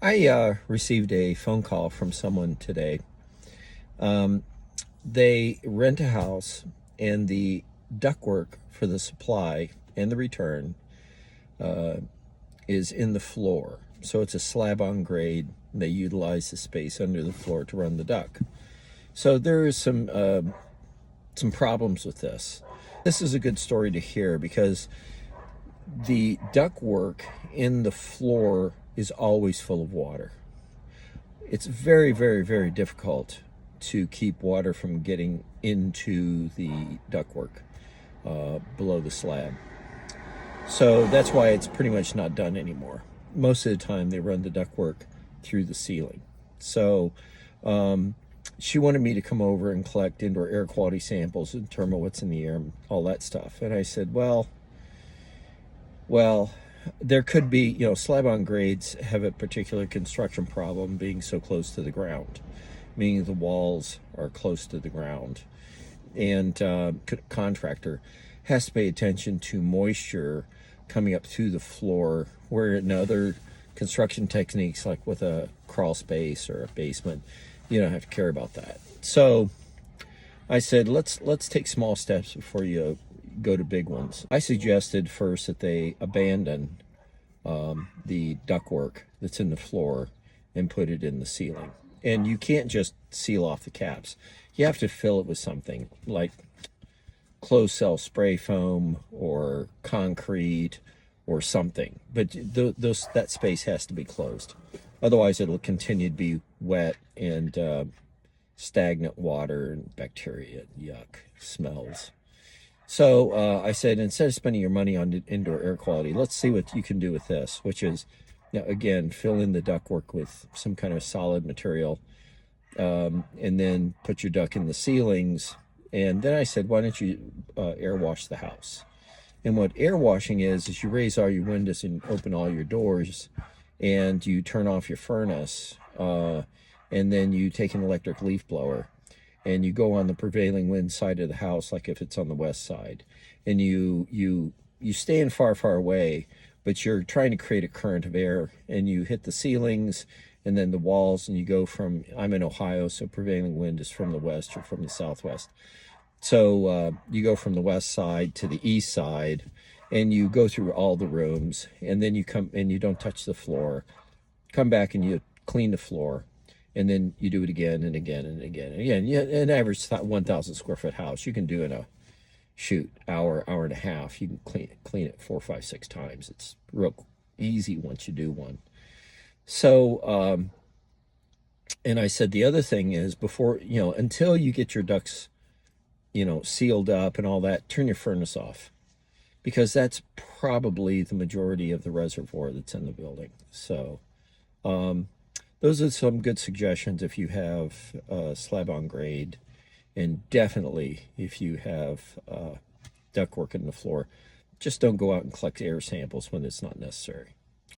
I received a phone call from someone today. They rent a house, and the ductwork for the supply and the return is in the floor. So it's a slab on grade. They utilize the space under the floor to run the duct. So there is some problems with this. This is a good story to hear because the ductwork in the floor is always full of water. It's very, very, very difficult to keep water from getting into the ductwork below the slab. So that's why it's pretty much not done anymore. Most of the time they run the ductwork through the ceiling. So she wanted me to come over and collect indoor air quality samples and determine what's in the air and all that stuff. And I said, well, there could be, slab on grades have a particular construction problem being so close to the ground, meaning the walls are close to the ground. And contractor has to pay attention to moisture coming up through the floor, where in other construction techniques, like with a crawl space or a basement, you don't have to care about that. So I said, let's take small steps before you go to big ones. I suggested first that they abandon the ductwork that's in the floor and put it in the ceiling. And you can't just seal off the caps. You have to fill it with something like closed cell spray foam or concrete or something. But that space has to be closed. Otherwise, it'll continue to be wet and stagnant water and bacteria, yuck, smells. So I said, instead of spending your money on indoor air quality, let's see what you can do with this, which is, again, fill in the ductwork with some kind of solid material, and then put your duct in the ceilings. And then I said, why don't you air wash the house? And what air washing is you raise all your windows and open all your doors, and you turn off your furnace, and then you take an electric leaf blower, and you go on the prevailing wind side of the house, like if it's on the west side, and you stand far away, but you're trying to create a current of air, and you hit the ceilings and then the walls, and you go from, I'm in Ohio, so prevailing wind is from the west or from the southwest. So you go from the west side to the east side, and you go through all the rooms, and then you come and you don't touch the floor. Come back and you clean the floor. And then you do it again and again and again and again. Yeah, an average 1,000 square foot house you can do in a hour and a half. You can clean it 4, 5, 6 times. It's real easy once you do one. So, and I said the other thing is, before, until you get your ducts, sealed up and all that, turn your furnace off, because that's probably the majority of the reservoir that's in the building. So, those are some good suggestions if you have slab on grade, and definitely if you have ductwork in the floor. Just don't go out and collect air samples when it's not necessary.